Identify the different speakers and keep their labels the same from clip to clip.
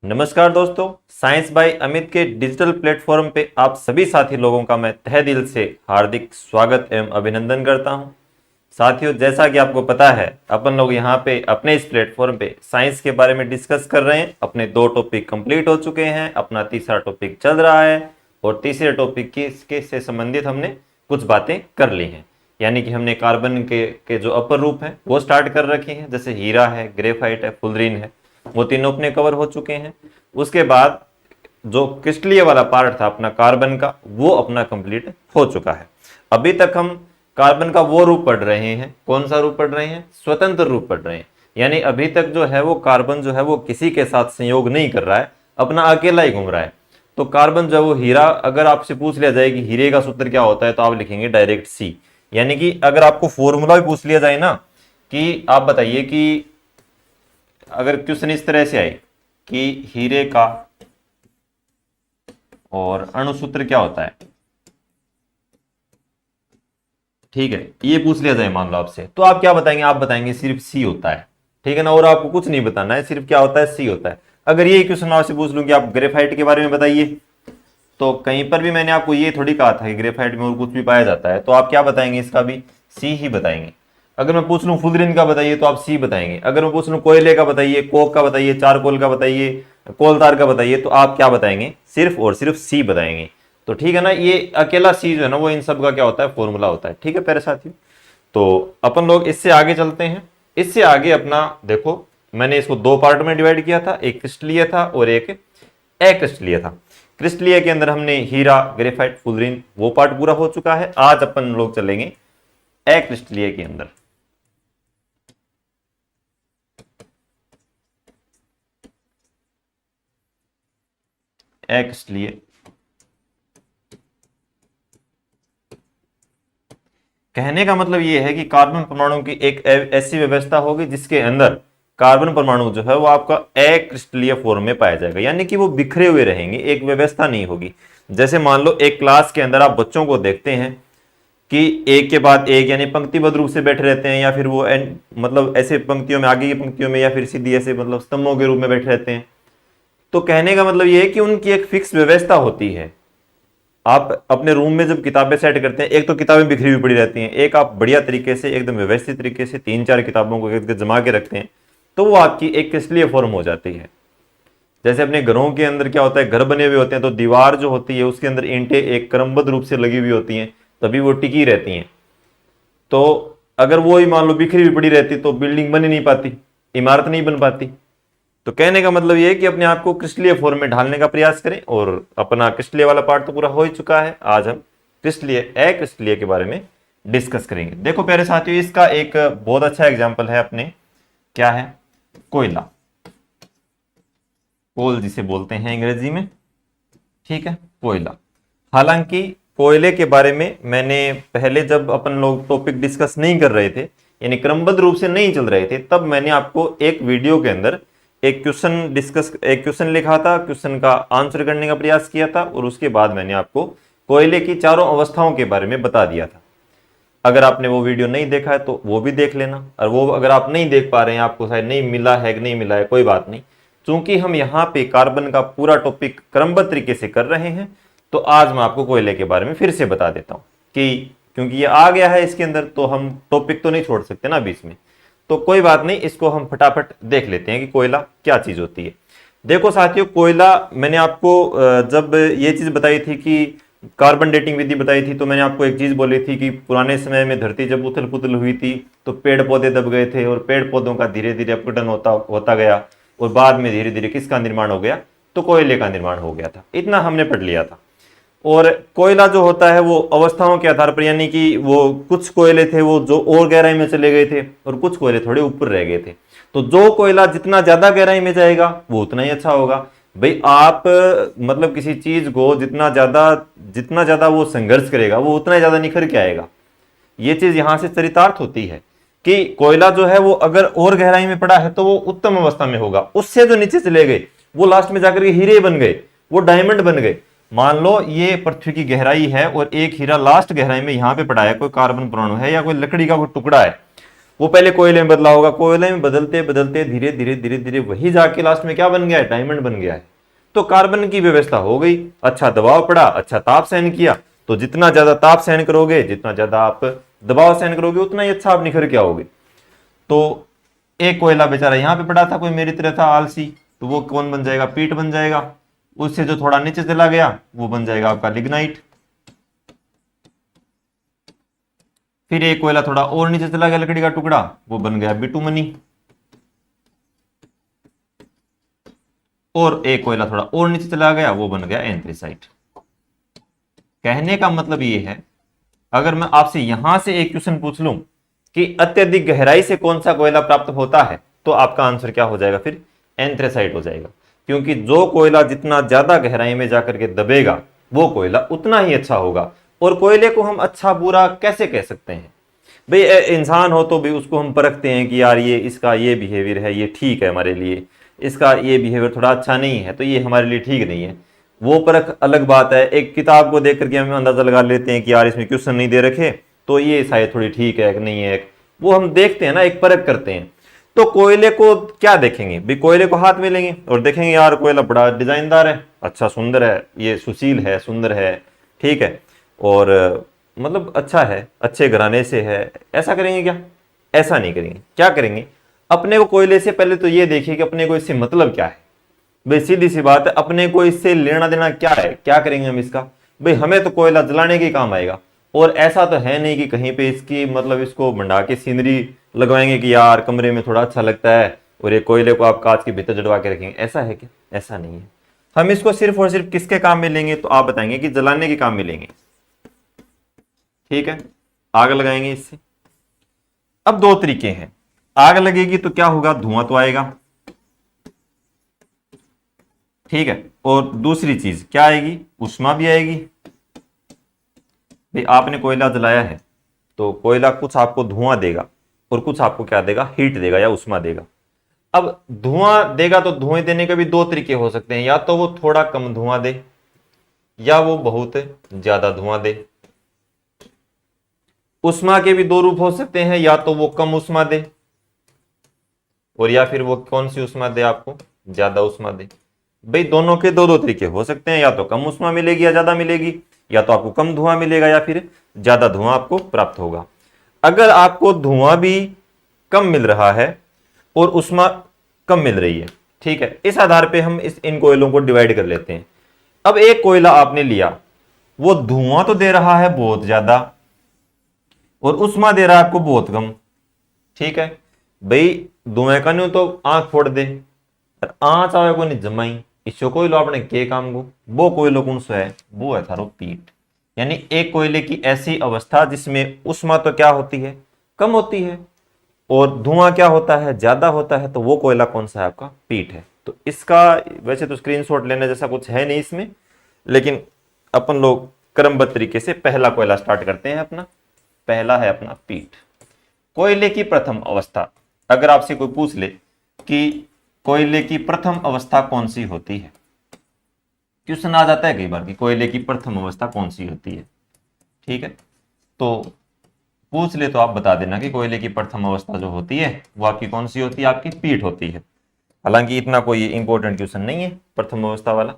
Speaker 1: नमस्कार दोस्तों, science by Amit के डिजिटल प्लेटफॉर्म पे आप सभी साथी लोगों का मैं तहे दिल से हार्दिक स्वागत एवं अभिनंदन करता हूं। साथियों, जैसा कि आपको पता है, अपन लोग यहां पे अपने इस प्लेटफॉर्म पे साइंस के बारे में डिस्कस कर रहे हैं। अपने 2 टॉपिक कंप्लीट हो चुके हैं, अपना तीसरा टॉपिक चल रहा है और तीसरे टॉपिक के से संबंधित हमने कुछ बातें कर ली हैं। यानी कि हमने कार्बन के जो अपर रूप हैं वो स्टार्ट कर रखे हैं, जैसे हीरा है, ग्रेफाइट है, फुलरीन है, वो तीनों अपने कवर हो चुके हैं। उसके बाद जो क्रिस्टलीय वाला पार्ट था अपना कार्बन का, वो अपना कंप्लीट हो चुका है। अभी तक हम कार्बन का वो रूप पढ़ रहे हैं। कौन सा रूप पढ़ रहे हैं? स्वतंत्र रूप पढ़ रहे हैं। यानी अभी तक जो है वो कार्बन जो है वो किसी के साथ संयोग नहीं कर रहा है, अपना अकेला ही घूम रहा है। तो कार्बन जो है वो हीरा, अगर आपसे पूछ लिया जाए कि हीरे का सूत्र क्या होता है, तो आप लिखेंगे डायरेक्ट सी। यानी कि अगर आपको फॉर्मूला भी पूछ लिया जाए ना कि आप बताइए कि अगर क्वेश्चन इस तरह से आए कि हीरे का और अणुसूत्र क्या होता है, ठीक है, ये पूछ लिया जाए मान लो आपसे, तो आप क्या बताएंगे? आप बताएंगे सिर्फ सी होता है, ठीक है ना। और आपको कुछ नहीं बताना है, सिर्फ क्या होता है, सी होता है। अगर ये क्वेश्चन आपसे पूछ लूं कि आप ग्रेफाइट के बारे में बताइए, तो कहीं पर भी मैंने आपको ये थोड़ी कहा था कि ग्रेफाइट में और कुछ भी पाया जाता है, तो आप क्या बताएंगे? इसका भी सी ही बताएंगे। अगर मैं पूछ लूं फुलरिन का बताइए, तो आप सी बताएंगे। अगर मैं पूछ लूं कोयले का बताइए, कोक का बताइए, चारकोल का बताइए, कोलतार का बताइए, तो आप क्या बताएंगे? सिर्फ और सिर्फ सी बताएंगे। तो ठीक है ना, ये अकेला सी जो है ना वो इन सब का क्या होता है? फॉर्मूला होता है। ठीक है प्यारे साथियों, तो अपन लोग इससे आगे चलते हैं। इससे आगे अपना देखो, मैंने इसको 2 पार्ट में डिवाइड किया था, एक क्रिस्टलीय था और एक अक्रिस्टलीय था। क्रिस्टलीय के अंदर हमने हीरा, ग्रेफाइट, फुलरिन, वो पार्ट पूरा हो चुका है। आज अपन लोग चलेंगे अक्रिस्टलीय के अंदर। अक्रिस्टलीय कहने का मतलब यह है कि कार्बन परमाणु की एक ऐसी व्यवस्था होगी जिसके अंदर कार्बन परमाणु जो है वो आपका अक्रिस्टलीय फॉर्म में पाया जाएगा। यानी कि वो बिखरे हुए रहेंगे, एक व्यवस्था नहीं होगी। जैसे मान लो एक क्लास के अंदर आप बच्चों को देखते हैं कि एक के बाद एक, यानी पंक्तिबद्ध रूप से बैठे रहते हैं, या फिर वो मतलब ऐसे पंक्तियों में, आगे की पंक्तियों में, या फिर सीधी ऐसे मतलब स्तंभों के रूप में बैठे रहते हैं। तो कहने का मतलब ये है कि उनकी एक फिक्स व्यवस्था होती है। आप अपने रूम में जब किताबें सेट करते हैं, एक तो किताबें बिखरी हुई पड़ी रहती हैं, एक आप बढ़िया तरीके से एकदम व्यवस्थित तरीके से 3-4 किताबों को एक जमा के रखते हैं, तो वो आपकी एक क्रिस्टलीय फॉर्म हो जाती है। जैसे अपने घरों के अंदर क्या होता है, घर बने हुए होते हैं तो दीवार जो होती है उसके अंदर ईंटें एक क्रमबद्ध रूप से लगी हुई होती हैं, तभी वो टिकी रहती हैं। तो अगर वो ही मान लो बिखरी हुई पड़ी रहती तो बिल्डिंग बन ही नहीं पाती, इमारत नहीं बन पाती। तो कहने का मतलब ये है कि अपने आप को क्रिस्टलीय फॉर्म में ढालने का प्रयास करें। और अपना क्रिस्टलीय वाला पार्ट तो पूरा हो ही चुका है। आज हम क्रिस्टलीय अक्रिस्टलीय के बारे में डिस्कस करेंगे। देखो प्यारे साथियों, इसका एक बहुत अच्छा एग्जांपल है अपने, क्या है? कोयला, कोल जिसे बोलते हैं अंग्रेजी में, ठीक है, कोयला। हालांकि कोयले के बारे में मैंने पहले, जब अपन लोग टॉपिक डिस्कस नहीं कर रहे थे, यानी क्रमबद्ध रूप से नहीं चल रहे थे, तब मैंने आपको एक वीडियो के अंदर एक क्वेश्चन लिखा था, क्वेश्चन का आंसर करने का प्रयास किया था, और उसके बाद मैंने आपको कोयले की चारों अवस्थाओं के बारे में बता दिया था। अगर आपने वो वीडियो नहीं देखा है तो वो भी देख लेना, और वो अगर आप नहीं देख पा रहे हैं, आपको शायद नहीं मिला है कि नहीं मिला है, कोई बात नहीं। चूंकि हम यहाँ पे कार्बन का पूरा टॉपिक क्रमबद्ध तरीके से कर रहे हैं, तो आज मैं आपको कोयले के बारे में फिर से बता देता हूँ कि क्योंकि ये आ गया है इसके अंदर, तो हम टॉपिक तो नहीं छोड़ सकते ना बीच में। तो कोई बात नहीं, इसको हम फटाफट देख लेते हैं कि कोयला क्या चीज होती है। देखो साथियों, कोयला, मैंने आपको जब ये चीज बताई थी कि कार्बन डेटिंग विधि बताई थी, तो मैंने आपको एक चीज बोली थी कि पुराने समय में धरती जब उथल पुथल हुई थी तो पेड़ पौधे दब गए थे, और पेड़ पौधों का धीरे धीरे अपघटन होता होता गया, और बाद में धीरे धीरे किसका निर्माण हो गया? तो कोयले का निर्माण हो गया था। इतना हमने पढ़ लिया था। और कोयला जो होता है वो अवस्थाओं के आधार पर, यानी कि वो कुछ कोयले थे वो जो और गहराई में चले गए थे, और कुछ कोयले थोड़े ऊपर रह गए थे। तो जो कोयला जितना ज्यादा गहराई में जाएगा वो उतना ही अच्छा होगा। भाई आप मतलब किसी चीज को जितना ज्यादा वो संघर्ष करेगा वो उतना ही ज्यादा निखर के आएगा। ये चीज यहां से चरितार्थ होती है कि कोयला जो है वो अगर और गहराई में पड़ा है तो वो उत्तम अवस्था में होगा। उससे जो नीचे चले गए वो लास्ट में जाकर के हीरे बन गए, वो डायमंड बन गए। मान लो ये पृथ्वी की गहराई है और एक हीरा लास्ट गहराई में यहां पे पड़ा है, कोई कार्बन परमाणु है या कोई लकड़ी का कोई टुकड़ा है, वो पहले कोयले में बदला होगा, कोयले में बदलते बदलते धीरे धीरे धीरे धीरे वही जाके लास्ट में क्या बन गया है, डायमंड बन गया है। तो कार्बन की व्यवस्था हो गई, अच्छा दबाव पड़ा, अच्छा ताप सहन किया, तो जितना ज्यादा ताप सहन करोगे, जितना ज्यादा आप दबाव सहन करोगे, उतना ही अच्छा आप निखर के आओगे। तो एक कोयला बेचारा यहां पे पड़ा था, कोई मेरी तरह था आलसी, तो वो कौन बन जाएगा, पीट बन जाएगा। उससे जो थोड़ा नीचे चला गया वो बन जाएगा आपका लिग्नाइट। फिर एक कोयला थोड़ा और नीचे चला गया, लकड़ी का टुकड़ा, वो बन गया बिटुमनी। और एक कोयला थोड़ा और नीचे चला गया, वो बन गया एंथ्रेसाइट। कहने का मतलब ये है, अगर मैं आपसे यहां से एक क्वेश्चन पूछ लूं कि अत्यधिक गहराई से कौन सा कोयला प्राप्त होता है, तो आपका आंसर क्या हो जाएगा, फिर एंथ्रेसाइट हो जाएगा। क्योंकि जो कोयला जितना ज्यादा गहराई में जाकर के दबेगा, वो कोयला उतना ही अच्छा होगा। और कोयले को हम अच्छा बुरा कैसे कह सकते हैं भाई, इंसान हो तो भी उसको हम परखते हैं कि यार ये इसका ये बिहेवियर है, ये ठीक है हमारे लिए, इसका ये बिहेवियर थोड़ा अच्छा नहीं है, तो ये हमारे लिए ठीक नहीं है। वो परख अलग बात है। एक किताब को देख करके हम अंदाजा लगा लेते हैं कि यार इसमें क्वेश्चन नहीं दे रखे, तो ये शायद थोड़ी ठीक है कि नहीं है, वो हम देखते हैं ना, एक परख करते हैं। तो कोयले को क्या देखेंगे भाई, कोयले को हाथ में लेंगे और देखेंगे यार कोयला बड़ा डिजाइनदार है, अच्छा सुंदर है, ये सुशील है, सुंदर है, ठीक है, और मतलब अच्छा है, अच्छे घराने से है, ऐसा करेंगे क्या? ऐसा नहीं करेंगे। क्या करेंगे, अपने को कोयले से पहले तो ये देखिए कि अपने को इससे मतलब क्या है। भाई सीधी सी बात है, अपने को इससे लेना देना क्या है, क्या करेंगे हम इसका? भाई हमें तो कोयला जलाने के काम आएगा। और ऐसा तो है नहीं कि कहीं पे इसकी मतलब इसको मंडा के सीनरी लगवाएंगे कि यार कमरे में थोड़ा अच्छा लगता है, और ये कोयले को आप कांच के भीतर जड़वा के रखेंगे, ऐसा है क्या? ऐसा नहीं है। हम इसको सिर्फ और सिर्फ किसके काम में लेंगे, तो आप बताएंगे कि जलाने के काम में लेंगे, ठीक है, आग लगाएंगे इससे। अब दो तरीके हैं, आग लगेगी तो क्या होगा, धुआं तो आएगा, ठीक है, और दूसरी चीज क्या आएगी, ऊष्मा भी आएगी। भाई आपने कोयला जलाया है तो कोयला कुछ आपको धुआं देगा और कुछ आपको क्या देगा, हीट देगा या ऊष्मा देगा। अब धुआं देगा तो धुएं देने के भी दो तरीके हो सकते हैं, या तो वो थोड़ा कम धुआं दे या वो बहुत ज्यादा धुआं दे। ऊष्मा के भी दो रूप हो सकते हैं, या तो वो कम ऊष्मा दे और या फिर वो कौन सी ऊष्मा दे आपको, ज्यादा ऊष्मा दे। भाई दोनों के दो दो तरीके हो सकते हैं, या तो कम ऊष्मा मिलेगी या ज्यादा मिलेगी, या तो आपको कम धुआं मिलेगा या फिर ज्यादा धुआं आपको प्राप्त होगा। अगर आपको धुआं भी कम मिल रहा है और ऊष्मा कम मिल रही है, ठीक है, इस आधार पे हम इन कोयलों को डिवाइड कर लेते हैं। अब एक कोयला आपने लिया, वो धुआं तो दे रहा है बहुत ज्यादा और ऊष्मा दे रहा है आपको बहुत कम, ठीक है। भाई धुएं का नहीं तो आंख फोड़ दे, आंच आवे को नहीं जमाई, इसको कोयलो अपने के काम को, वो कोयलो कौन सा है, वो है थारो पीठ। यानी एक कोयले की ऐसी अवस्था जिसमें ऊष्मा तो क्या होती है, कम होती है, और धुआं क्या होता है, ज्यादा होता है, तो वो कोयला कौन सा है, आपका पीठ है। तो इसका वैसे तो स्क्रीनशॉट लेने जैसा कुछ है नहीं इसमें, लेकिन अपन लोग क्रमबद्ध तरीके से पहला कोयला स्टार्ट करते हैं। अपना पहला है अपना पीठ। कोयले की प्रथम अवस्था, अगर आपसे कोई पूछ ले कि कोयले की प्रथम अवस्था कौन सी होती है, क्वेश्चन आ जाता है कई बार कि कोयले की प्रथम अवस्था कौन सी होती है, ठीक है, तो पूछ ले तो आप बता देना कि कोयले की प्रथम अवस्था जो होती है वो आपकी कौन सी होती है, आपकी पीठ होती है। हालांकि इतना कोई इंपॉर्टेंट क्वेश्चन नहीं है प्रथम अवस्था वाला,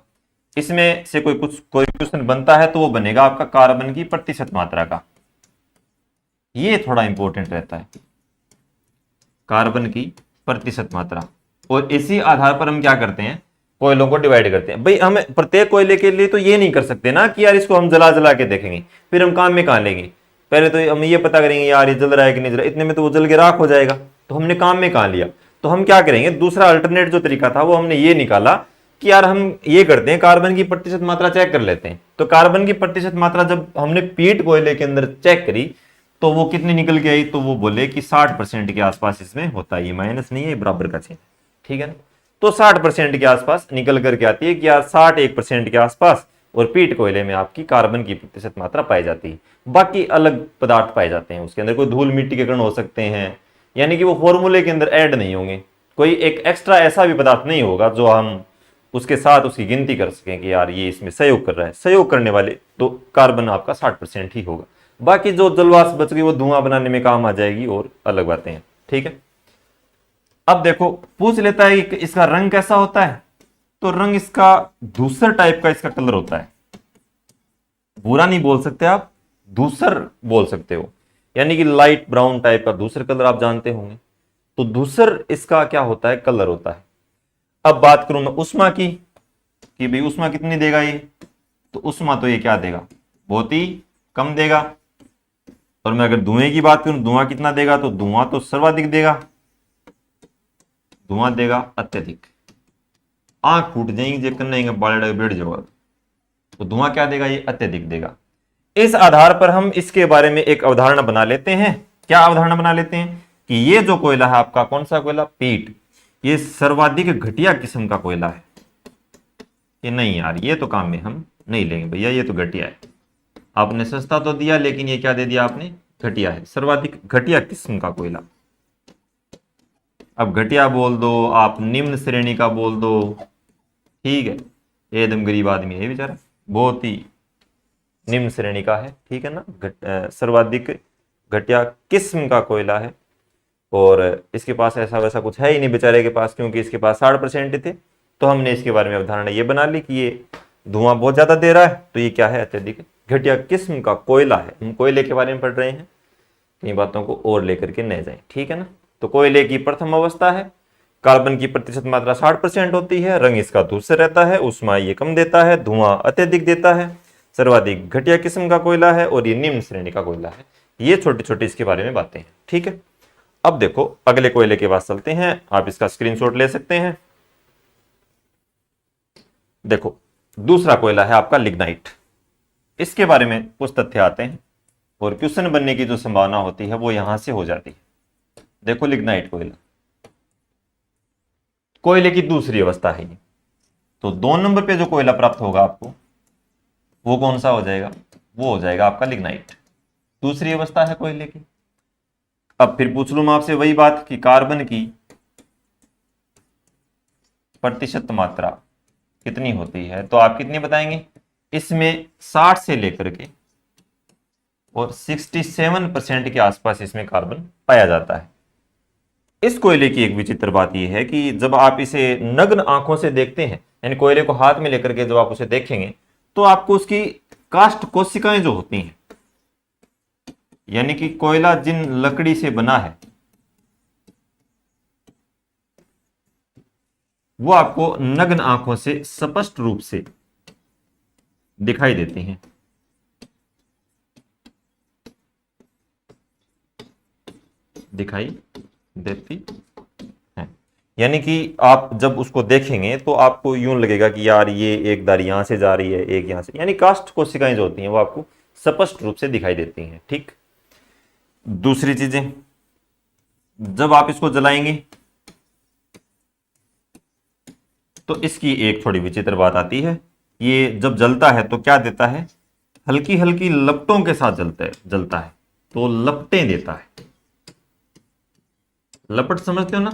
Speaker 1: इसमें से कोई क्वेश्चन बनता है तो वो बनेगा आपका कार्बन की प्रतिशत मात्रा का, ये थोड़ा इंपॉर्टेंट रहता है, कार्बन की प्रतिशत मात्रा। और इसी आधार पर हम क्या करते हैं, कोयलों को डिवाइड करते हैं। भाई हम प्रत्येक कोयले के लिए तो ये नहीं कर सकते ना कि यार इसको हम जला जला के देखेंगे, फिर हम काम में कहां लेंगे। पहले तो हम ये पता करेंगे यार ये जल रहा है कि नहीं जल रहा, इतने में तो वो जल के राख हो जाएगा, तो हमने काम में कहां लिया। तो हम क्या करेंगे, दूसरा अल्टरनेट जो तरीका था वो हमने ये निकाला कि यार हम ये करते हैं, कार्बन की प्रतिशत मात्रा चेक कर लेते हैं। तो कार्बन की प्रतिशत मात्रा जब हमने पीट कोयले के अंदर चेक करी तो वो कितनी निकल के आई, तो वो बोले कि 60% के आसपास इसमें होता है, ये माइनस नहीं है, बराबर का चिन्ह, ठीक है ना। तो 60% के आसपास निकल करके आती है कि यार 61% के आसपास, और पीट कोयले में आपकी कार्बन की प्रतिशत मात्रा पाई जाती है। बाकी अलग पदार्थ पाए जाते हैं उसके अंदर, कोई धूल मिट्टी के कण हो सकते हैं, यानी कि वो फॉर्मूले के अंदर ऐड नहीं होंगे, कोई एक एक्स्ट्रा ऐसा भी पदार्थ नहीं होगा जो हम उसके साथ उसकी गिनती कर सकें कि यार ये इसमें सहयोग कर रहा है। सहयोग करने वाले तो कार्बन आपका 60% ही होगा, बाकी जो जलवाष्प बच गई वो धुआं बनाने में काम आ जाएगी और अलग बातें हैं। ठीक है। अब देखो पूछ लेता है कि इसका रंग कैसा होता है, तो रंग इसका धूसर टाइप का इसका कलर होता है। भूरा नहीं बोल सकते आप, धूसर बोल सकते हो, यानी कि लाइट ब्राउन टाइप का धूसर कलर आप जानते होंगे। तो धूसर इसका क्या होता है, कलर होता है। अब बात करूं मैं उष्मा की, कि भाई उष्मा कितनी देगा ये, तो उष्मा तो ये क्या देगा, बहुत ही कम देगा। और मैं अगर धुएं की बात करूं, धुआं कितना देगा, तो धुआं तो सर्वाधिक देगा, धुआं देगा अत्यधिक। आंख फूट जाएंगे जे कन्ने बालड़ा बैठ जाओ, तो धुआं क्या देगा, ये अत्यधिक देगा। इस आधार पर हम इसके बारे में एक अवधारणा बना लेते हैं। क्या अवधारणा बना लेते हैं कि ये जो कोयला है आपका, कौन सा कोयला, पीट, ये सर्वाधिक घटिया किस्म का कोयला है। ये नहीं यार, ये तो काम में हम नहीं लेंगे भैया, ये तो घटिया है। आपने सस्ता तो दिया, लेकिन ये क्या दे दिया आपने, घटिया है, सर्वाधिक घटिया किस्म का कोयला। अब घटिया बोल दो, आप निम्न श्रेणी का बोल दो, ठीक है, एकदम गरीब आदमी है बेचारा, बहुत ही निम्न श्रेणी का है, ठीक है ना, सर्वाधिक घटिया किस्म का कोयला है। और इसके पास ऐसा वैसा कुछ है ही नहीं बेचारे के पास, क्योंकि इसके पास 60% थे। तो हमने इसके बारे में अवधारणा ये बना ली कि ये धुआं बहुत ज्यादा दे रहा है, तो ये क्या है, अत्यधिक घटिया किस्म का कोयला है। हम कोयले के बारे में पढ़ रहे हैं, इन बातों को और लेकर के न जाए, ठीक है ना। तो कोयले की प्रथम अवस्था है, कार्बन की प्रतिशत मात्रा 60% होती है, रंग इसका धूसर रहता है, ऊष्मा ये कम देता है, धुआं अत्यधिक देता है, सर्वाधिक घटिया किस्म का कोयला है, और ये निम्न श्रेणी का कोयला है। ये छोटी छोटी इसके बारे में बातें हैं, ठीक है। अब देखो अगले कोयले के पास चलते हैं, आप इसका स्क्रीनशॉट ले सकते हैं। देखो दूसरा कोयला है आपका लिग्नाइट। इसके बारे में कुछ तथ्य आते हैं, और क्वेश्चन बनने की जो संभावना होती है वो यहां से हो जाती है। देखो लिग्नाइट कोयला, कोयले की दूसरी अवस्था है ये। तो 2 नंबर पे जो कोयला प्राप्त होगा आपको, वो कौन सा हो जाएगा, वो हो जाएगा आपका लिग्नाइट, दूसरी अवस्था है कोयले की। अब फिर पूछ लूं मैं आपसे वही बात कि कार्बन की प्रतिशत मात्रा कितनी होती है, तो आप कितनी बताएंगे, इसमें 60 से लेकर के और 67% के आसपास इसमें कार्बन पाया जाता है। इस कोयले की एक विचित्र बात यह है कि जब आप इसे नग्न आंखों से देखते हैं, यानी कोयले को हाथ में लेकर के जब आप उसे देखेंगे, तो आपको उसकी काष्ठ कोशिकाएं जो होती हैं, यानी कि कोयला जिन लकड़ी से बना है, वो आपको नग्न आंखों से स्पष्ट रूप से दिखाई देती हैं। दिखाई देती है, यानी कि आप जब उसको देखेंगे तो आपको यूं लगेगा कि यार ये एक धार यहां से जा रही है, एक यहां से, यानी काष्ठ कोशिकाएं जो होती हैं वो आपको स्पष्ट रूप से दिखाई देती हैं, ठीक। दूसरी चीजें, जब आप इसको जलाएंगे तो इसकी एक थोड़ी विचित्र बात आती है। ये जब जलता है तो क्या देता है, हल्की हल्की लपटों के साथ जलता है, तो लपटें देता है। लपट समझते हो ना,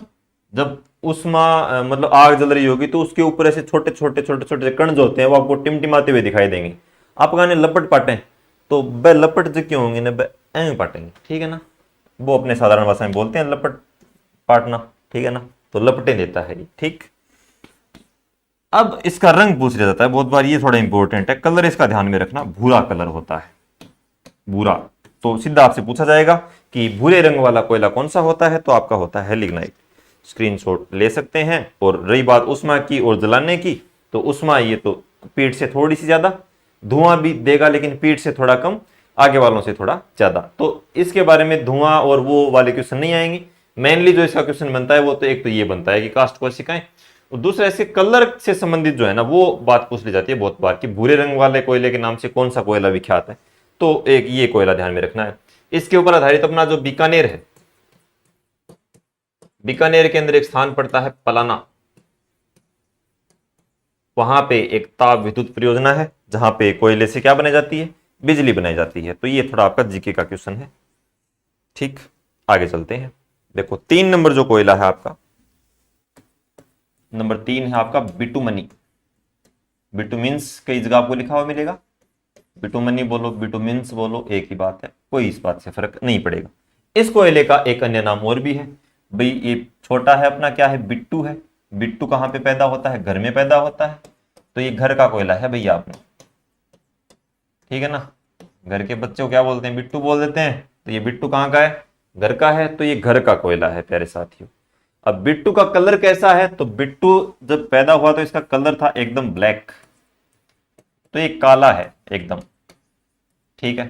Speaker 1: जब उष्मा मतलब आग जल रही होगी तो उसके ऊपर ऐसे छोटे छोटे छोटे छोटे कण जो होते हैं वो आपको टिमटिमाते हुए दिखाई देंगे। आप कहने लपट पाटे, तो ब लपट जो क्यों होंगे ना, ब ऐ पाटेंगे, ठीक है ना, वो अपने साधारण भाषा में बोलते हैं लपट पाटना, ठीक है ना, तो लपटें देता है ये, ठीक। अब इसका रंग पूछ लिया जाता है बहुत बार, ये थोड़ा इंपॉर्टेंट है, कलर इसका ध्यान में रखना, भूरा कलर होता है, भूरा। तो सीधा आपसे पूछा जाएगा कि भूरे रंग वाला कोयला कौन सा होता है, तो आपका होता है लिग्नाइट। स्क्रीनशॉट ले सकते हैं। और रही बात उष्मा की और जलाने की, तो उष्मा ये तो पीठ से थोड़ी सी ज्यादा, धुआं भी देगा लेकिन पीठ से थोड़ा कम, आगे वालों से थोड़ा ज्यादा। तो इसके बारे में धुआं और वो वाले क्वेश्चन नहीं आएंगे। मेनली जो इसका क्वेश्चन बनता है वो तो एक तो ये बनता है कि काष्ठ कोशिकाएं, और दूसरा इसके कलर से संबंधित जो है ना वो बात पूछ ली जाती है बहुत बार कि भूरे रंग वाले कोयले के नाम से कौन सा कोयला विख्यात है, तो एक ये कोयला ध्यान में रखना है। इसके ऊपर आधारित अपना जो बीकानेर है, बीकानेर के अंदर एक स्थान पड़ता है पलाना, वहां पे एक ताप विद्युत परियोजना है जहां पे कोयले से क्या बनाई जाती है, बिजली बनाई जाती है। तो ये थोड़ा आपका जीके का क्वेश्चन है, ठीक। आगे चलते हैं। देखो 3 नंबर जो कोयला है आपका, नंबर 3 है आपका बिटुमनी। बिटुमिन्स कई जगह आपको लिखा हुआ मिलेगा, बिटुमनी बोलो बिटुमिन्स बोलो एक ही बात है, कोई इस बात से फर्क नहीं पड़ेगा। इस कोयले का एक अन्य नाम और भी है, भाई ये छोटा है अपना क्या है, बिट्टू है। बिट्टू कहाँ पे पैदा होता है, घर में पैदा होता है, तो ये घर का कोयला है भैया अपना, ठीक है ना। घर के बच्चे को क्या बोलते हैं, बिट्टू बोल देते हैं, तो ये बिट्टू कहाँ का है, घर का है, तो ये घर का कोयला है प्यारे साथियों। अब बिट्टू का कलर कैसा है, तो बिट्टू जब पैदा हुआ तो इसका कलर था एकदम ब्लैक, तो ये काला है एकदम, ठीक है।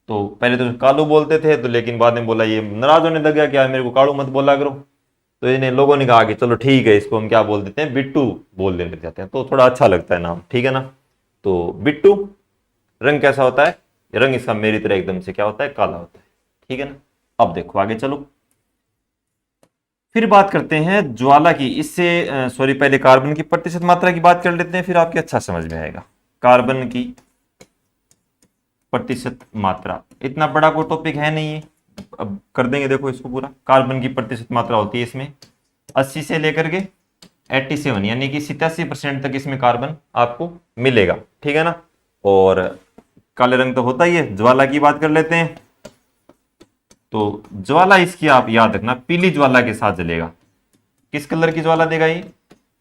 Speaker 1: तो पहले तो कालू बोलते थे, तो लेकिन बाद में बोला, ये नाराज होने लग गया कि यार मेरे को कालू मत बोला करो, तो इन्हें लोगों ने कहा कि चलो ठीक है, इसको हम क्या बोल देते हैं, बिट्टू बोल देने लग जाते हैं, तो थोड़ा अच्छा लगता है नाम, ठीक है ना। तो बिट्टू रंग कैसा होता है, रंग इसका मेरी तरह एकदम से क्या होता है, काला होता है, ठीक है ना। अब देखो आगे चलो, फिर बात करते हैं ज्वाला की। इससे सॉरी, पहले कार्बन की प्रतिशत मात्रा की बात कर लेते हैं, फिर आपके अच्छा समझ में आएगा। कार्बन की प्रतिशत मात्रा, इतना बड़ा कोई टॉपिक है नहीं है, अब कर देंगे देखो इसको पूरा। कार्बन की प्रतिशत मात्रा होती है इसमें 80 से लेकर के 87, यानी कि 87% तक इसमें कार्बन आपको मिलेगा, ठीक है ना। और काले रंग तो होता ही है। ज्वाला की बात कर लेते हैं, तो ज्वाला इसकी आप याद रखना पीली ज्वाला के साथ जलेगा। किस कलर की ज्वाला देगा ये,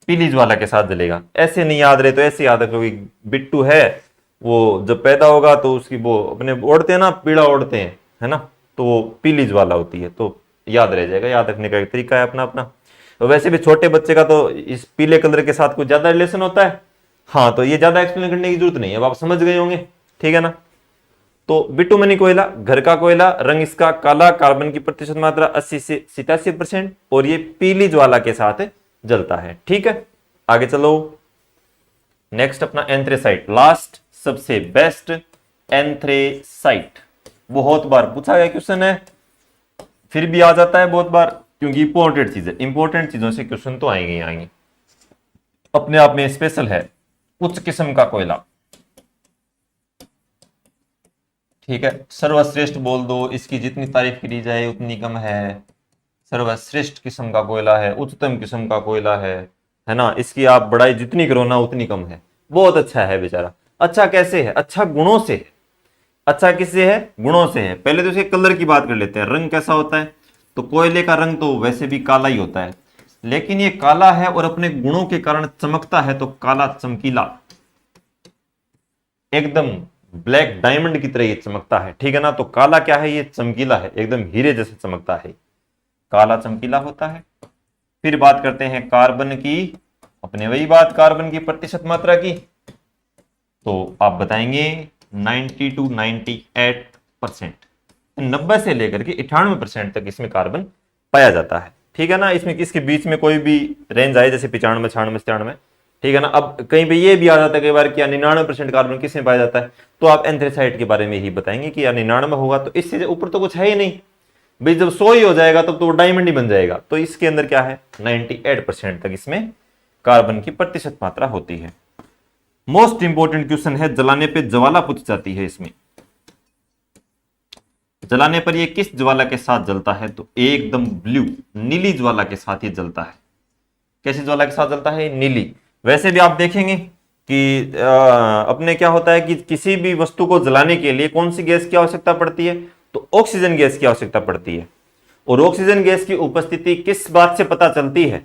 Speaker 1: पीली ज्वाला के साथ जलेगा। ऐसे नहीं याद रहे तो ऐसे याद रखो कि बिट्टू है, वो जब पैदा होगा तो उसकी वो अपने ओढ़ते हैं ना, पीड़ा ओढ़ते हैं, है ना, तो वो पीली ज्वाला होती है, तो याद रह जाएगा। याद रखने का एक तरीका है अपना अपना। तो वैसे भी छोटे बच्चे का तो इस पीले कलर के साथ कुछ ज्यादा रिलेशन होता है। हाँ, तो ये ज्यादा एक्सप्लेन करने की जरूरत नहीं है, अब आप समझ गए होंगे, ठीक है ना। तो बिटुमनी कोयला घर का कोयला, रंग इसका काला, कार्बन की प्रतिशत मात्रा 80 से 87%, और ये पीली ज्वाला के साथ जलता है, ठीक है। आगे चलो, नेक्स्ट अपना एंथ्रेसाइट, लास्ट सबसे बेस्ट एंथ्रेसाइट। बहुत बार पूछा गया क्वेश्चन है, फिर भी आ जाता है बहुत बार, क्योंकि इंपॉर्टेंट चीज है, इंपॉर्टेंट चीजों से क्वेश्चन तो आएंगे ही आएंगे, अपने आप में स्पेशल है। उच्च किस्म का कोयला, ठीक है, सर्वश्रेष्ठ बोल दो, इसकी जितनी तारीफ की जाए उतनी कम है। सर्वश्रेष्ठ किस्म का कोयला है, उच्चतम किस्म का कोयला है ना, इसकी आप बड़ाई जितनी करो ना उतनी कम है। बहुत अच्छा है बेचारा। अच्छा कैसे है, अच्छा गुणों से है। अच्छा किससे है, गुणों से है। पहले तो इसके कलर की बात कर लेते हैं, रंग कैसा होता है, तो कोयले का रंग तो वैसे भी काला ही होता है, लेकिन ये काला है और अपने गुणों के कारण चमकता है, तो काला चमकीला, एकदम ब्लैक डायमंड की तरह ये चमकता है, ठीक है ना। तो काला क्या है, ये चमकीला है, एकदम हीरे जैसे चमकता है, काला चमकीला होता है। फिर बात करते हैं कार्बन की, अपने वही बात कार्बन की प्रतिशत मात्रा की, तो आप बताएंगे 90 टू 98%, 90 से लेकर के 98% तक इसमें कार्बन पाया जाता है, ठीक है ना। इसमें इसके बीच में कोई भी रेंज आए, जैसे 95, 96, 97, ठीक है ना। अब कहीं पे ये भी आ जाता है कई बार कि 99% कार्बन किसमें पाया जाता है, तो आप एंथ्रेसाइट के बारे में ही बताएंगे कि 99 होगा, तो इससे ऊपर तो कुछ है ही नहीं भाई। जब 100 ही हो जाएगा तब तो वो डायमंड ही बन जाएगा। तो इसके अंदर क्या है, 98% तक इसमें कार्बन की प्रतिशत मात्रा होती है। मोस्ट इंपोर्टेंट क्वेश्चन है, जलाने पे ज्वाला पूछ जाती है इसमें। जलाने पर ये किस ज्वाला के साथ जलता है, तो एकदम ब्लू नीली ज्वाला के साथ ये जलता है। कैसी ज्वाला के साथ जलता है, नीली। वैसे भी आप देखेंगे कि अपने क्या होता है कि किसी भी वस्तु को जलाने के लिए कौन सी गैस की आवश्यकता पड़ती है, तो ऑक्सीजन गैस की आवश्यकता पड़ती है। और ऑक्सीजन गैस की उपस्थिति किस बात से पता चलती है,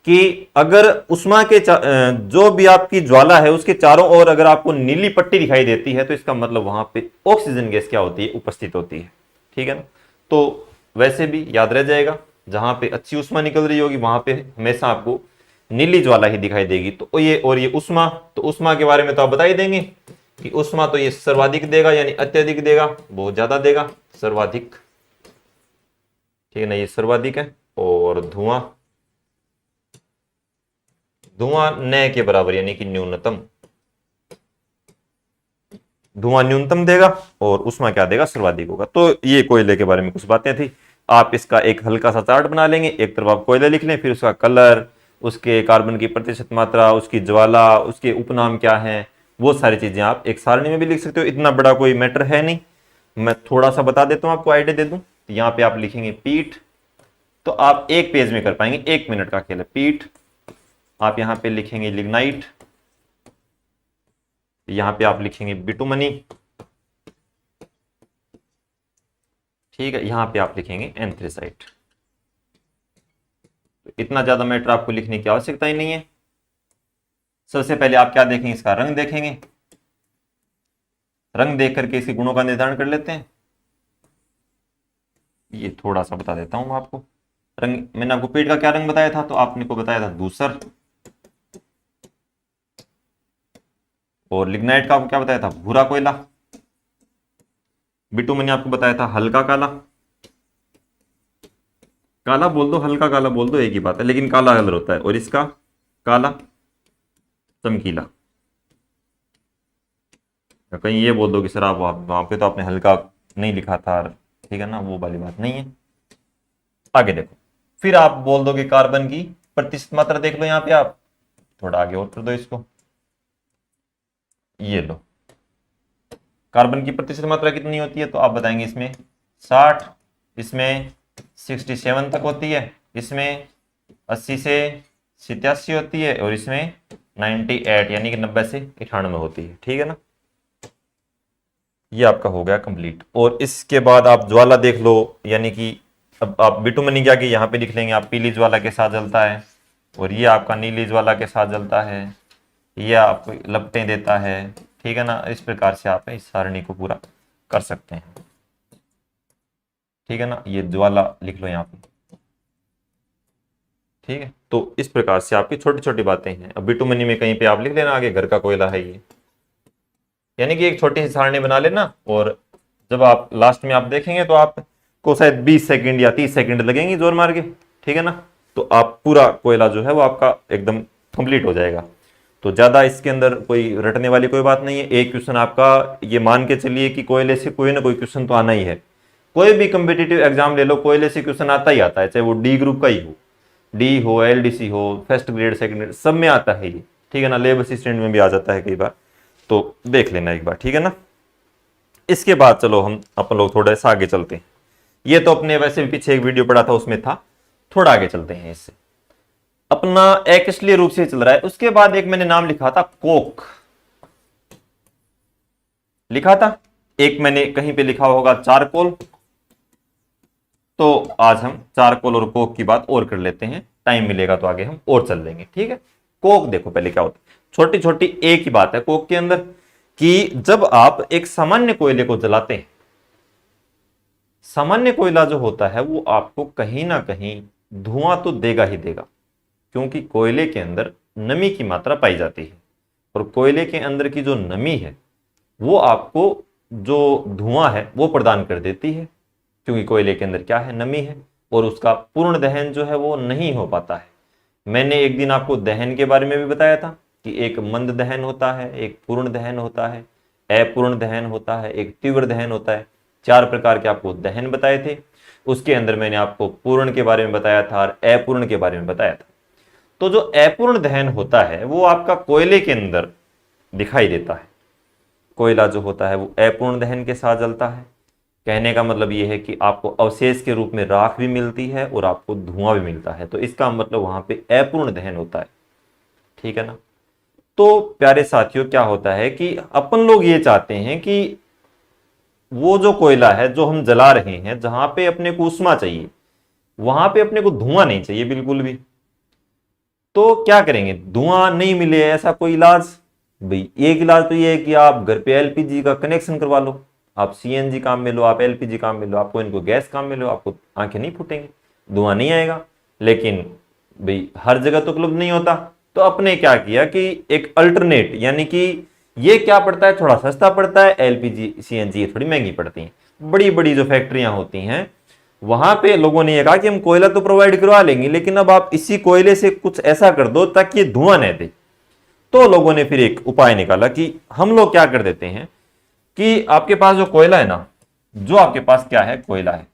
Speaker 1: कि अगर उष्मा के जो भी आपकी ज्वाला है उसके चारों ओर अगर आपको नीली पट्टी दिखाई देती है, तो इसका मतलब वहां पे ऑक्सीजन गैस क्या होती है, उपस्थित होती है, ठीक है ना। तो वैसे भी याद रह जाएगा, जहां पे अच्छी उष्मा निकल रही होगी वहां पे हमेशा आपको नीली ज्वाला ही दिखाई देगी। तो ये और ये उष्मा, तो उष्मा के बारे में तो आप बता ही देंगे कि उष्मा तो ये सर्वाधिक देगा, यानी अत्यधिक देगा, बहुत ज्यादा देगा, सर्वाधिक, ठीक है ना, ये सर्वाधिक है। और धुआं, धुआं न के बराबर, यानी कि न्यूनतम, धुआं न्यूनतम देगा और उष्मा क्या देगा, सर्वाधिक होगा। तो ये कोयले के बारे में कुछ बातें थी। आप इसका एक हल्का सा चार्ट बना लेंगे, एक तरफ आप कोयला लिख लें, फिर उसका कलर, उसके कार्बन की प्रतिशत मात्रा, उसकी ज्वाला, उसके उपनाम क्या है, वो सारी चीजें आप एक सारणी में भी लिख सकते हो। इतना बड़ा कोई मैटर है नहीं, मैं थोड़ा सा बता देता हूं, आपको आइडिया दे दूं। यहाँ पे आप लिखेंगे पीठ, तो आप एक पेज में कर पाएंगे, 1 मिनट का खेल है। पीठ, आप यहां पे लिखेंगे लिग्नाइट, यहां पे आप लिखेंगे बिटुमनी, ठीक है, यहां पे आप लिखेंगे एंथ्रेसाइट। तो इतना ज्यादा मैटर आपको लिखने की आवश्यकता ही नहीं है। सबसे पहले आप क्या देखेंगे, इसका रंग देखेंगे। रंग देख करके इसके गुणों का निर्धारण कर लेते हैं। ये थोड़ा सा बता देता हूं आपको। रंग, मैंने आपको पेट का क्या रंग बताया था, तो आपने को बताया था धूसर। और लिग्नाइट का आपको क्या बताया था, भूरा कोयला। बिटू मैंने आपको बताया था हल्का काला। काला बोल दो, हल्का काला बोल दो, एक ही बात है, लेकिन काला कलर होता है। और इसका काला चमकीला। कहीं ये बोल दो कि सर आप वहां पे तो आपने हल्का नहीं लिखा था, ठीक है ना, वो वाली बात नहीं है। आगे देखो, फिर आप बोल दो कि कार्बन की प्रतिशत मात्रा देख लो यहाँ पे आप, थोड़ा आगे और कर दो इसको, ये लो। कार्बन की प्रतिशत मात्रा कितनी होती है, तो आप बताएंगे इसमें 60, इसमें 67 तक होती है, इसमें 80 से 87 होती है, और इसमें 98 यानी कि 90 से 98 होती है, ठीक है ना। ये आपका हो गया कंप्लीट। और इसके बाद आप ज्वाला देख लो, यानी कि अब आप बिटुमनी क्या कि यहाँ पे लिख लेंगे, आप पीली ज्वाला के साथ जलता है, और ये आपका नीली ज्वाला के साथ जलता है, ये आपको लपटें देता है, ठीक है ना। इस प्रकार से आप इस सारणी को पूरा कर सकते हैं, ठीक है ना। ये ज्वाला लिख लो यहाँ पे, ठीक है। तो इस प्रकार से आपकी छोटी छोटी बातें हैं। अब बिटुमनी में कहीं पे आप लिख लेना आगे घर का कोयला है ये, यानी कि एक छोटी सी सारणी बना लेना, और जब आप लास्ट में आप देखेंगे तो आपको शायद 20 सेकंड या 30 सेकंड लगेंगे जोर मार के, ठीक है ना। तो आप पूरा कोयला जो है वो आपका एकदम कंप्लीट हो जाएगा। तो ज्यादा इसके अंदर कोई रटने वाली कोई बात नहीं है। एक क्वेश्चन आपका ये मान के चलिए कि कोयले से कोई ना कोई क्वेश्चन तो आना ही है। कोई भी कम्पिटिटिव एग्जाम ले लो, कोयले से क्वेश्चन आता ही आता है, चाहे वो डी ग्रुप का ही हो, डी हो, एलडीसी हो, फर्स्ट ग्रेड सेकंड ग्रेड, सब में आता है ये, ठीक है ना। लेब असिस्टेंट में भी आ जाता है कई बार, तो देख लेना एक बार, ठीक है ना। इसके बाद चलो हम अपन लोग थोड़ा सा आगे चलते हैं। ये तो अपने वैसे भी पीछे एक वीडियो पढ़ा था उसमें था, थोड़ा आगे चलते हैं। इससे अपना अकेशलीय रूप से चल रहा है। उसके बाद एक मैंने नाम लिखा था कोक, लिखा था। एक मैंने कहीं पे लिखा होगा चारकोल। तो आज हम चारकोल और कोक की बात और कर लेते हैं, टाइम मिलेगा तो आगे हम और चल लेंगे, ठीक है। कोक देखो पहले क्या होता है, छोटी छोटी एक ही बात है कोक के अंदर, कि जब आप एक सामान्य कोयले को जलाते हैं, सामान्य कोयला जो होता है वो आपको कहीं ना कहीं धुआं तो देगा ही देगा, क्योंकि कोयले के अंदर नमी की मात्रा पाई जाती है, और कोयले के अंदर की जो नमी है वो आपको जो धुआं है वो प्रदान कर देती है, क्योंकि कोयले के अंदर क्या है, नमी है, और उसका पूर्ण दहन जो है वो नहीं हो पाता है। मैंने एक दिन आपको दहन के बारे में भी बताया था कि एक मंद दहन होता है, एक पूर्ण दहन होता है, अपूर्ण दहन होता है, एक तीव्र दहन होता है। 4 प्रकार के आपको दहन बताए थे। उसके अंदर मैंने आपको पूर्ण के बारे में बताया था और अपूर्ण के बारे में बताया था। तो जो अपूर्ण दहन होता है वो आपका कोयले के अंदर दिखाई देता है। कोयला जो होता है वो अपूर्ण दहन के साथ जलता है। कहने का मतलब ये है कि आपको अवशेष के रूप में राख भी मिलती है और आपको धुआं भी मिलता है, तो इसका मतलब वहां पे अपूर्ण दहन होता है, ठीक है ना। तो प्यारे साथियों क्या होता है कि अपन लोग ये चाहते हैं कि वो जो कोयला है जो हम जला रहे हैं, जहां पे अपने को ऊष्मा चाहिए वहां पे अपने को धुआं नहीं चाहिए बिल्कुल भी। तो क्या करेंगे, धुआं नहीं मिले ऐसा कोई इलाज, भाई एक इलाज तो ये है कि आप घर पे एलपीजी का कनेक्शन करवा लो। आप सीएनजी काम में लो, आप एलपीजी काम में लो, आपको इनको गैस काम में लो, आपको आंखें नहीं फूटेंगी, धुआं नहीं आएगा। लेकिन भाई हर जगह तो उपलब्ध नहीं होता, तो अपने क्या किया कि एक अल्टरनेट, यानी कि ये क्या पड़ता है, थोड़ा सस्ता पड़ता है, एलपीजी सीएनजी थोड़ी महंगी पड़ती है। बड़ी बड़ी जो फैक्ट्रियां होती हैं वहां पे लोगों ने ये कहा कि हम कोयला तो प्रोवाइड करवा लेंगे, लेकिन अब आप इसी कोयले से कुछ ऐसा कर दो ताकि ये धुआं न दे। तो लोगों ने फिर एक उपाय निकाला कि हम लोग क्या कर देते हैं कि आपके पास जो कोयला है ना, जो आपके पास क्या है कोयला है,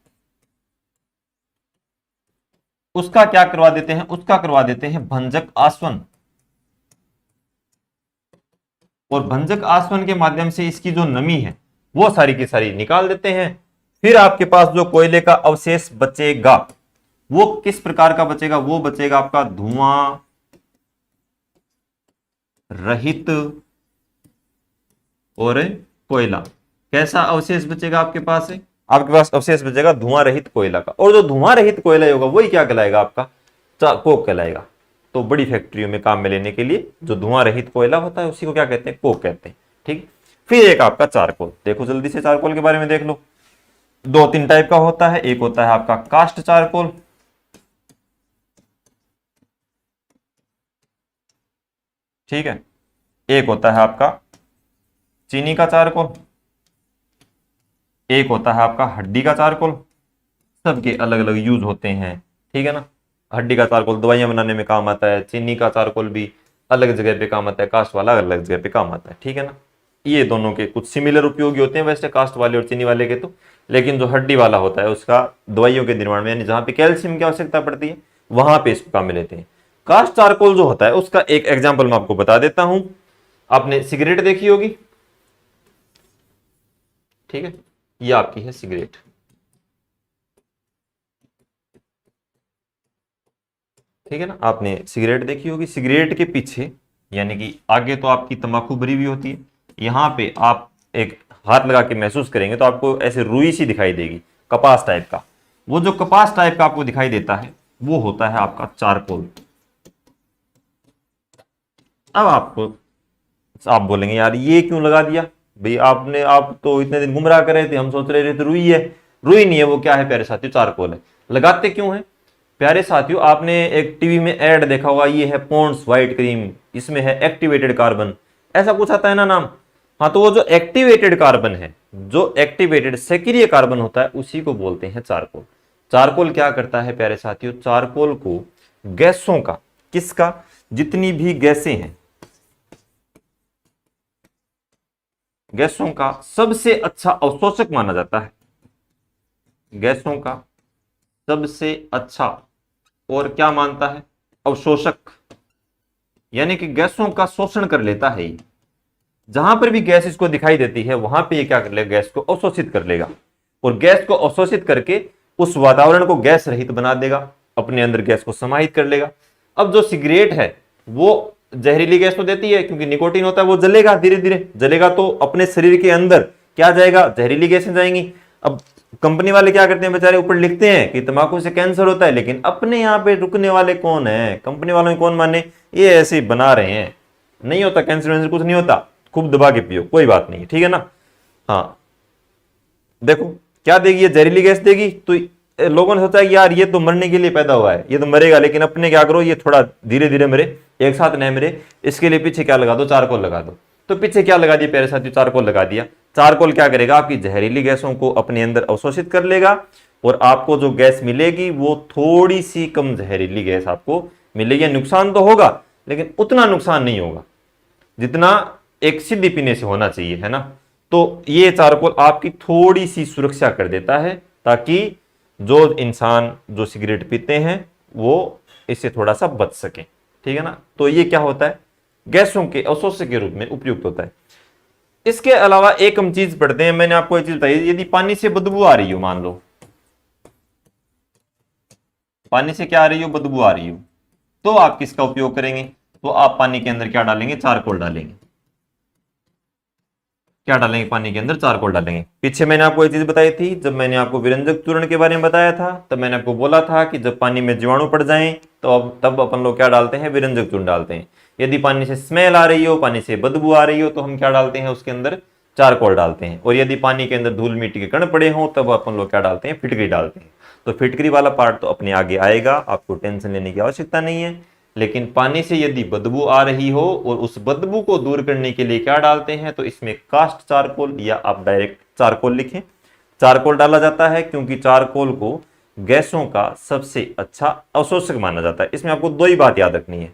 Speaker 1: उसका क्या करवा देते हैं, उसका करवा देते हैं भंजक आसवन। और भंजक आसवन के माध्यम से इसकी जो नमी है वो सारी की सारी निकाल देते हैं। फिर आपके पास जो कोयले का अवशेष बचेगा वो किस प्रकार का बचेगा, वो बचेगा आपका धुआं रहित और कोयला। कैसा अवशेष बचेगा आपके पास है, आपके पास अवशेष बचेगा धुआं रहित कोयला का। और जो धुआं रहित कोयला होगा वही क्या कहलाएगा आपका कोक कहलाएगा। तो बड़ी फैक्ट्रियों में काम में लेने के लिए जो धुआं रहित कोयला होता है उसी को क्या कहते हैं, कोक कहते हैं। ठीक, फिर एक आपका चारकोल, देखो जल्दी से चारकोल के बारे में देख लो। दो तीन टाइप का होता है, एक होता है आपका कास्ट चारकोल, ठीक है, एक होता है आपका चीनी का चारकोल, एक होता है आपका हड्डी का चारकोल। सबके अलग अलग यूज होते हैं, ठीक है ना। हड्डी का चारकोल दवाइयां बनाने में काम आता है, चीनी का चारकोल भी अलग जगह पे काम आता है, कास्ट वाला अलग जगह पे काम आता है, ठीक है ना। ये दोनों के कुछ सिमिलर उपयोगी होते हैं वैसे कास्ट वाले और चीनी वाले के तो, लेकिन जो हड्डी वाला होता है उसका दवाइयों के निर्माण में, यानी जहां पे कैल्शियम की आवश्यकता पड़ती है वहां पे इसको काम में लेते हैं। कास्ट चारकोल जो होता है उसका एक एग्जाम्पल मैं आपको बता देता हूं। आपने सिगरेट देखी होगी, ठीक है, ये आपकी है सिगरेट, ठीक है ना। आपने सिगरेट देखी होगी, सिगरेट के पीछे यानी कि आगे तो आपकी तंबाकू भरी हुई होती है, यहां पे आप एक हाथ लगा के महसूस करेंगे तो आपको ऐसे रुई सी दिखाई देगी, कपास टाइप का। वो जो कपास टाइप का आपको दिखाई देता है वो होता है आपका चारकोल। अब आप बोलेंगे यार ये क्यों लगा दिया भाई आपने, आप तो इतने दिन गुमराह कर रहे थे, हम सोच रहे थे रुई है। रुई नहीं है, वो क्या है प्यारे साथियों, चारकोल है। लगाते क्यों है प्यारे साथियों, आपने एक टीवी में ऐड देखा होगा, ये है पॉन्ड्स व्हाइट क्रीम, इसमें है एक्टिवेटेड कार्बन, ऐसा कुछ आता है ना नाम। हाँ, तो वो जो एक्टिवेटेड कार्बन है, जो एक्टिवेटेड सक्रिय कार्बन होता है उसी को बोलते हैं चारकोल। चारकोल क्या करता है प्यारे साथियों, चारकोल को गैसों का, किसका, जितनी भी गैसें हैं, गैसों का सबसे अच्छा अवशोषक माना जाता है। गैसों का सबसे अच्छा और क्या मानता है, अवशोषक, यानी कि गैसों का शोषण कर लेता है ये। जहां पर भी गैस इसको दिखाई देती है वहां पे ये क्या कर लेगा, गैस को अवशोषित कर लेगा, और गैस को अवशोषित करके उस वातावरण को गैस रहित बना देगा, अपने अंदर गैस को समाहित कर लेगा। अब जो सिगरेट है वो जहरीली गैस तो देती है, क्योंकि निकोटीन होता है, वो जलेगा, धीरे धीरे जलेगा तो अपने शरीर के अंदर क्या जाएगा, जहरीली गैसें जाएंगी। अब कंपनी वाले क्या करते हैं बेचारे, ऊपर लिखते हैं कि तंबाकू से कैंसर होता है, लेकिन अपने यहाँ पे रुकने वाले कौन है, कंपनी वालों में कौन माने, ये ऐसे ही बना रहे हैं, नहीं होता कैंसर वैंसर कुछ नहीं होता, खूब दबा के पियो कोई बात नहीं, ठीक है ना। हाँ देखो क्या देगी, ये जहरीली गैस देगी, तो लोगों ने सोचा कि यार ये तो मरने के लिए पैदा हुआ है, ये तो मरेगा, लेकिन अपने क्या करो ये थोड़ा धीरे धीरे मरे, एक साथ नहीं मरे, इसके लिए पीछे क्या लगा दो, चारकोल लगा दो। तो पीछे क्या लगा दिया प्यारे साथियों, चारकोल लगा दिया। चारकोल क्या करेगा, आपकी जहरीली गैसों को अपने अंदर अवशोषित कर लेगा, और आपको जो गैस मिलेगी वो थोड़ी सी कम जहरीली गैस आपको मिलेगी। नुकसान तो होगा लेकिन उतना नुकसान नहीं होगा जितना एक सीधी पीने से होना चाहिए, है ना। तो ये चारकोल आपकी थोड़ी सी सुरक्षा कर देता है, ताकि जो इंसान जो सिगरेट पीते हैं वो इससे थोड़ा सा बच सके, ठीक है ना। तो ये क्या होता है, गैसों के अवशोषक के रूप में उपयुक्त होता है। इसके अलावा एक हम चीज पढ़ते हैं, मैंने आपको एक चीज बताई, यदि पानी से बदबू आ रही हो, मान लो पानी से क्या आ रही हो, बदबू आ रही हो, तो आप किसका उपयोग करेंगे, तो आप पानी के अंदर क्या डालेंगे, चारकोल डालेंगे। क्या डालेंगे पानी के अंदर, चारकोल डालेंगे। पीछे मैंने आपको एक चीज बताई थी, जब मैंने आपको विरंजक चूर्ण के बारे में बताया था, तब मैंने आपको बोला था कि जब पानी में जीवाणु पड़ जाएं तो अब तब अपन लोग क्या डालते हैं, विरंजक चूर्ण डालते हैं। यदि पानी से स्मेल आ रही हो, पानी से बदबू आ रही हो, तो हम क्या डालते हैं, उसके अंदर चारकोल डालते हैं। और यदि पानी के अंदर धूल मिट्टी के कण पड़े हों तब अपन लोग क्या डालते हैं, फिटकरी डालते हैं। तो फिटकरी वाला पार्ट तो अपने आगे आएगा, आपको टेंशन लेने की आवश्यकता नहीं है। लेकिन पानी से यदि बदबू आ रही हो और उस बदबू को दूर करने के लिए क्या डालते हैं, तो इसमें कास्ट चारकोल या आप डायरेक्ट चारकोल लिखें, चारकोल डाला जाता है, क्योंकि चारकोल को गैसों का सबसे अच्छा अवशोषक माना जाता है। इसमें आपको दो ही बात याद रखनी है,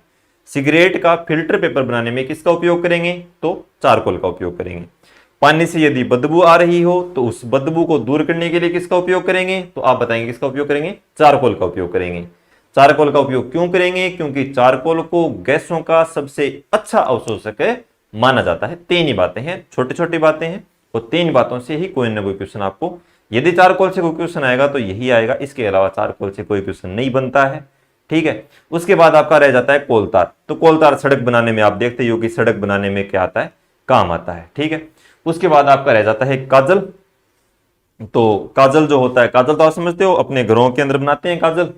Speaker 1: सिगरेट का फिल्टर पेपर बनाने में किसका उपयोग करेंगे, तो चारकोल का उपयोग करेंगे। पानी से यदि बदबू आ रही हो तो उस बदबू को दूर करने के लिए किसका उपयोग करेंगे, तो आप बताएंगे किसका उपयोग करेंगे, चारकोल का उपयोग करेंगे। चारकोल का उपयोग क्यों करेंगे, क्योंकि चारकोल को गैसों का सबसे अच्छा अवशोषक माना जाता है। तीन ही बातें हैं, छोटी छोटी बातें हैं, और तीन बातों से ही कोई ना कोई क्वेश्चन आपको, यदि चारकोल से कोई क्वेश्चन आएगा तो यही आएगा, इसके अलावा चारकोल से कोई क्वेश्चन नहीं बनता है, ठीक है। उसके बाद आपका रह जाता है कोलतार। तो कोलतार सड़क बनाने में आप देखते हो कि सड़क बनाने में क्या आता है, काम आता है, ठीक है। उसके बाद आपका रह जाता है काजल। तो काजल जो होता है, काजल तो आप समझते हो, अपने घरों के अंदर बनाते हैं काजल।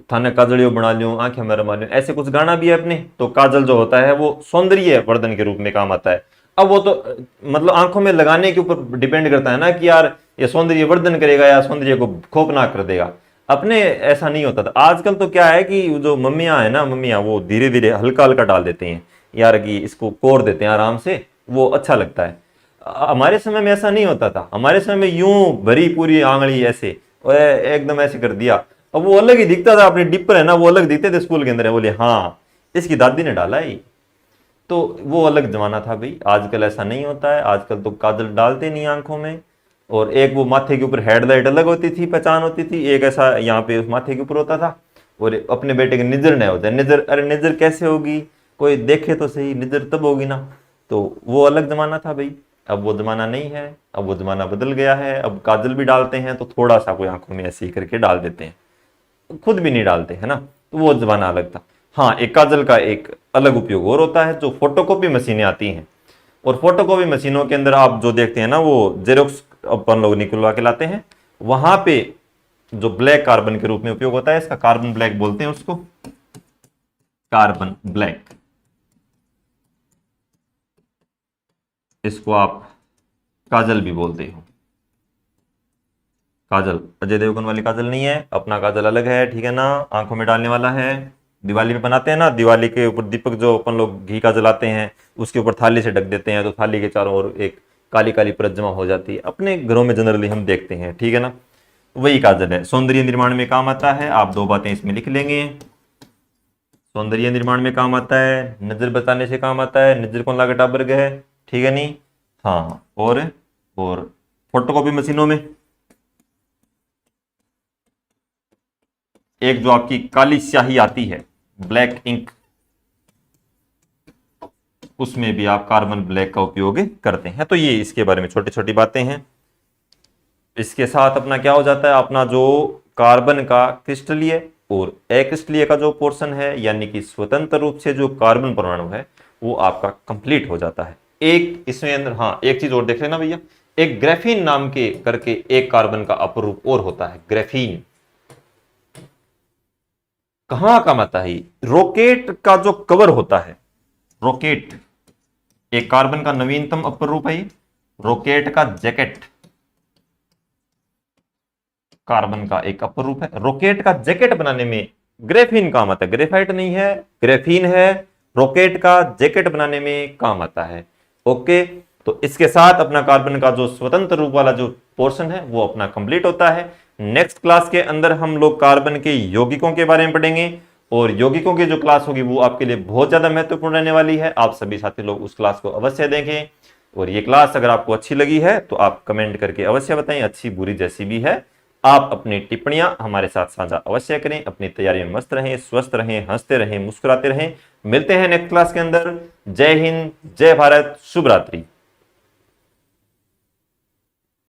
Speaker 1: थाने काजलियो बना लियो, आंखें में रमा लियो, ऐसे कुछ गाना भी है अपने। तो काजल जो होता है वो सौंदर्य वर्धन के रूप में काम आता है। अब वो तो मतलब आंखों में लगाने के ऊपर डिपेंड करता है ना कि यार ये सौंदर्य वर्धन करेगा या सौंदर्य को खोपनाक कर देगा। अपने ऐसा नहीं होता था। आजकल तो क्या है कि जो मम्मियां है ना, मम्मियां वो धीरे धीरे हल्का हल्का डाल देते हैं यार, कि इसको कोर देते हैं आराम से, वो अच्छा लगता है। हमारे समय में ऐसा नहीं होता था। हमारे समय में यूं भरी पूरी आंगली ऐसे एकदम ऐसे कर दिया, अब वो अलग ही दिखता था। अपने डिपर है ना वो अलग दिखते थे स्कूल के अंदर है, बोले हाँ इसकी दादी ने डाला ही। तो वो अलग जमाना था भाई। आजकल ऐसा नहीं होता है। आजकल तो काजल डालते नहीं आंखों में। और एक वो माथे के ऊपर हेडलाइट अलग होती थी, पहचान होती थी, एक ऐसा यहाँ पे उस माथे के ऊपर होता था। और अपने बेटे के निजर नहीं होता है। निजर, अरे निजर कैसे होगी, कोई देखे तो सही, निजर तब होगी ना। तो वो अलग जमाना था भाई। अब वो जमाना नहीं है। अब वो जमाना बदल गया है। अब काजल भी डालते हैं तो थोड़ा सा कोई आंखों में ऐसे ही करके डाल देते हैं, खुद भी नहीं डालते है ना। तो वो जमाना अलग था। हाँ, एक काजल का एक अलग उपयोग और होता है, जो फोटोकॉपी मशीनें आती हैं। और फोटोकॉपी मशीनों के अंदर आप जो देखते हैं ना, वो जेरोक्स अपन लोग निकलवा के लाते हैं, वहां पे जो ब्लैक कार्बन के रूप में उपयोग होता है इसका, कार्बन ब्लैक बोलते हैं उसको, कार्बन ब्लैक। इसको आप काजल भी बोलते हो। काजल अजय देवगन वाली काजल नहीं है, अपना काजल अलग है, ठीक है ना। आंखों में डालने वाला है, दिवाली में बनाते हैं ना, दिवाली के ऊपर दीपक जो अपन लोग घी का जलाते हैं उसके ऊपर थाली से ढक देते हैं, तो थाली के चारों ओर एक काली काली परत जमा हो जाती है। अपने घरों में जनरली हम देखते हैं, ठीक है ना। वही काजल है, सौंदर्य निर्माण में काम आता है। आप दो बातें इसमें लिख लेंगे। सौंदर्य निर्माण में काम आता है, नजर बचाने से काम आता है, नजर कौन लागे टाबर है, ठीक है नहीं। हाँ, और फोटोकॉपी मशीनों में एक जो आपकी काली स्याही आती है, ब्लैक इंक, उसमें भी आप कार्बन ब्लैक का उपयोग करते हैं। तो ये इसके बारे में छोटी छोटी बातें हैं। इसके साथ अपना क्या हो जाता है, अपना जो कार्बन का क्रिस्टलीय और अक्रिस्टलीय का जो पोर्शन है, यानी कि स्वतंत्र रूप से जो कार्बन परमाणु है, वो आपका कंप्लीट हो जाता है। एक इसमें अंदर, हाँ एक चीज और देख लेना भैया, एक ग्रेफीन नाम के करके एक कार्बन का अपरूप और होता है, ग्रेफीन। कहां काम आता है, रॉकेट का जो कवर होता है, रॉकेट एक कार्बन का नवीनतम अपर रूप है। रॉकेट का जैकेट कार्बन का एक अपर रूप है। रॉकेट का जैकेट बनाने में ग्रेफीन काम आता है, ग्रेफाइट नहीं है, ग्रेफीन है। रॉकेट का जैकेट बनाने में काम आता है। ओके, तो इसके साथ अपना कार्बन का जो स्वतंत्र रूप वाला जो पोर्शन है वो अपना कंप्लीट होता है। नेक्स्ट क्लास के अंदर हम लोग कार्बन के यौगिकों के बारे में पढ़ेंगे, और यौगिकों की जो क्लास होगी वो आपके लिए बहुत ज्यादा महत्वपूर्ण रहने वाली है। आप सभी साथी लोग उस क्लास को अवश्य देखें। और ये क्लास अगर आपको अच्छी लगी है तो आप कमेंट करके अवश्य बताएं, अच्छी बुरी जैसी भी है। आप अपनी टिप्पणियां हमारे साथ साझा अवश्य करें। अपनी तैयारी में मस्त रहें, स्वस्थ रहें, हंसते रहें, मुस्कुराते रहें। मिलते हैं नेक्स्ट क्लास के अंदर। जय हिंद, जय भारत, शुभ रात्रि।